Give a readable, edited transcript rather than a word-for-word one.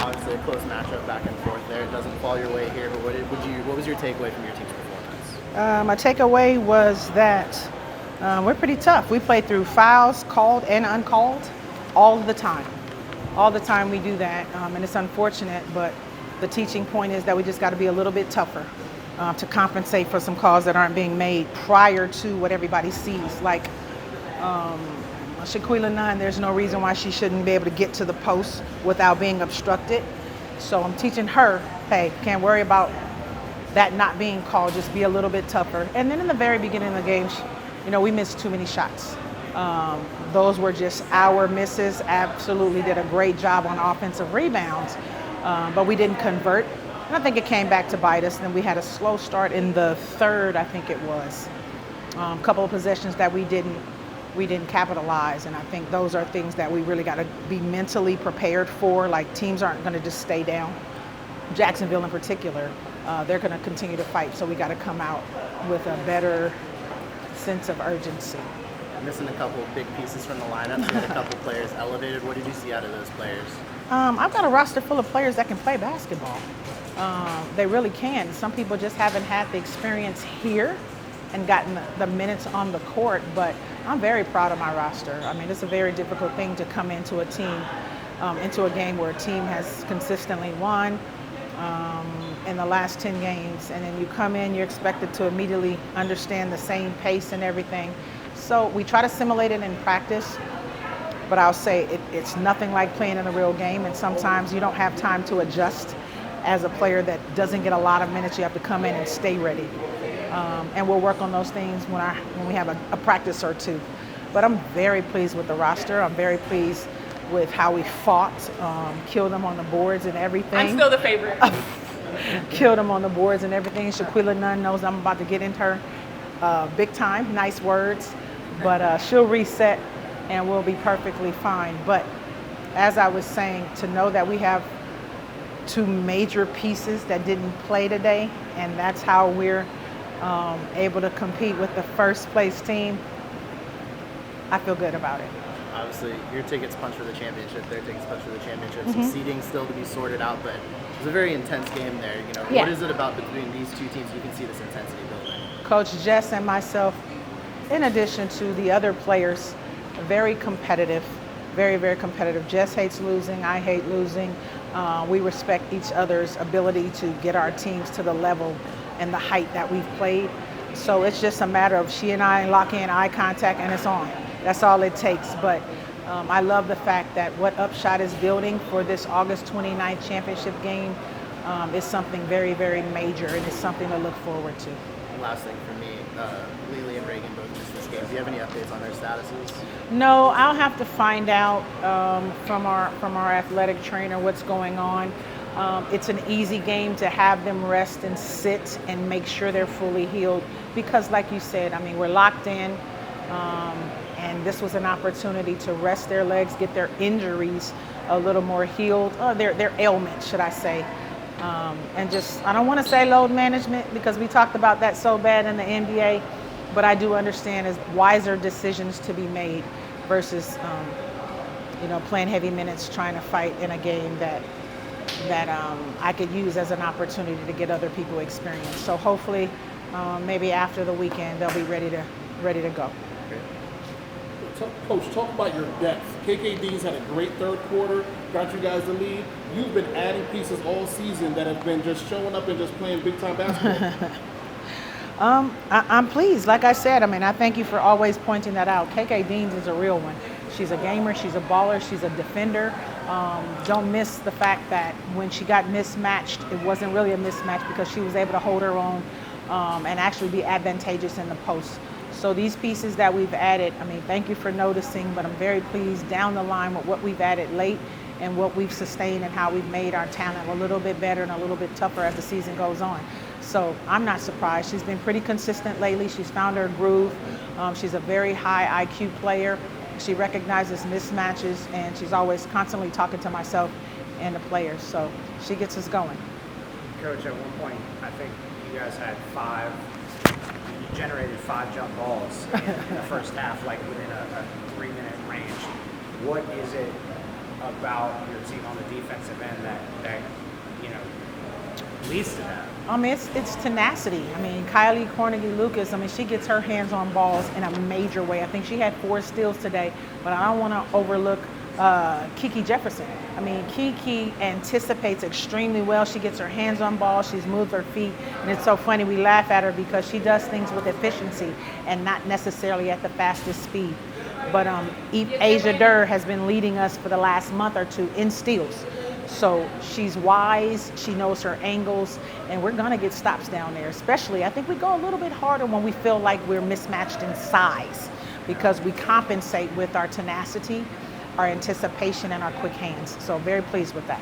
Obviously, a close matchup back and forth there. It doesn't fall your way here, but what was your takeaway from your team's performance? My takeaway was that we're pretty tough. We play through fouls, called and uncalled, all the time. All the time we do that, and it's unfortunate, but the teaching point is that we just got to be a little bit tougher to compensate for some calls that aren't being made prior to what everybody sees. Like Shaquilla Nunn, there's no reason why she shouldn't be able to get to the post without being obstructed. So I'm teaching her, hey, can't worry about that not being called, just be a little bit tougher. And then in the very beginning of the game, we missed too many shots. Those were just our misses. Absolutely did a great job on offensive rebounds, but we didn't convert. And I think it came back to bite us. And then we had a slow start in the third, I think it was. A couple of possessions that we didn't capitalize. And I think those are things that we really got to be mentally prepared for. Like, teams aren't going to just stay down. Jacksonville in particular, they're going to continue to fight. So we got to come out with a better sense of urgency. Missing a couple of big pieces from the lineup. You had a couple players elevated. What did you see out of those players? I've got a roster full of players that can play basketball. They really can. Some people just haven't had the experience here and gotten the minutes on the court, but I'm very proud of my roster. I mean, it's a very difficult thing to come into a team, into a game where a team has consistently won in the last 10 games, and then you come in, you're expected to immediately understand the same pace and everything. So we try to simulate it in practice, but I'll say it's nothing like playing in a real game, and sometimes you don't have time to adjust as a player that doesn't get a lot of minutes. You have to come in and stay ready. And we'll work on those things when we have a practice or two. But I'm very pleased with the roster. I'm very pleased with how we fought, killed them on the boards and everything. I'm still the favorite. Killed them on the boards and everything. Shaquilla Nunn knows I'm about to get into her big time. Nice words. But she'll reset and we'll be perfectly fine. But as I was saying, to know that we have two major pieces that didn't play today, and that's how we're able to compete with the first place team, I feel good about it. Obviously, your tickets punch for the championship, their tickets punch for the championship. Some seeding still to be sorted out, but it was a very intense game there. Yeah. What is it about between these two teams you can see this intensity building? Coach Jess and myself, in addition to the other players, very competitive, very, very competitive. Jess hates losing, I hate losing. We respect each other's ability to get our teams to the level and the height that we've played. So it's just a matter of she and I lock in eye contact and it's on. That's all it takes. But I love the fact that what UPSHOT is building for this August 29th championship game is something very, very major, and it's something to look forward to. Last thing for me, Lily and Reagan both missed this game. Do you have any updates on their statuses? No, I'll have to find out from our athletic trainer what's going on. It's an easy game to have them rest and sit and make sure they're fully healed because, like you said, I mean, we're locked in, and this was an opportunity to rest their legs, get their injuries a little more healed, their ailments, should I say. And just, I don't want to say load management because we talked about that so bad in the NBA, but I do understand it's wiser decisions to be made versus, playing heavy minutes, trying to fight in a game that I could use as an opportunity to get other people experience. So hopefully, maybe after the weekend, they'll be ready to go. Coach, talk about your depth. KKD's had a great third quarter, got you guys the lead. You've been adding pieces all season that have been just showing up and just playing big-time basketball. I'm pleased. Like I said, I mean, I thank you for always pointing that out. KK Deans is a real one. She's a gamer, she's a baller, she's a defender. Don't miss the fact that when she got mismatched, it wasn't really a mismatch because she was able to hold her own and actually be advantageous in the post. So these pieces that we've added, I mean, thank you for noticing, but I'm very pleased down the line with what we've added late and what we've sustained and how we've made our talent a little bit better and a little bit tougher as the season goes on. So I'm not surprised. She's been pretty consistent lately. She's found her groove. She's a very high IQ player. She recognizes mismatches, and she's always constantly talking to myself and the players. So she gets us going. Coach, at one point, I think you guys had you generated 5 jump balls in the first half, like within a 3-minute range. What is it about your team on the defensive end that you know leads to that? It's tenacity. I mean, Kylie Cornegie-Lucas, I mean, she gets her hands on balls in a major way. I think she had 4 steals today, but I don't want to overlook Kiki Jefferson. I mean, Kiki anticipates extremely well. She gets her hands on balls. She's moved her feet. And it's so funny, we laugh at her because she does things with efficiency and not necessarily at the fastest speed. But Asia Durr has been leading us for the last month or two in steals. So she's wise, she knows her angles, and we're gonna get stops down there. Especially, I think we go a little bit harder when we feel like we're mismatched in size because we compensate with our tenacity, our anticipation, and our quick hands. So very pleased with that.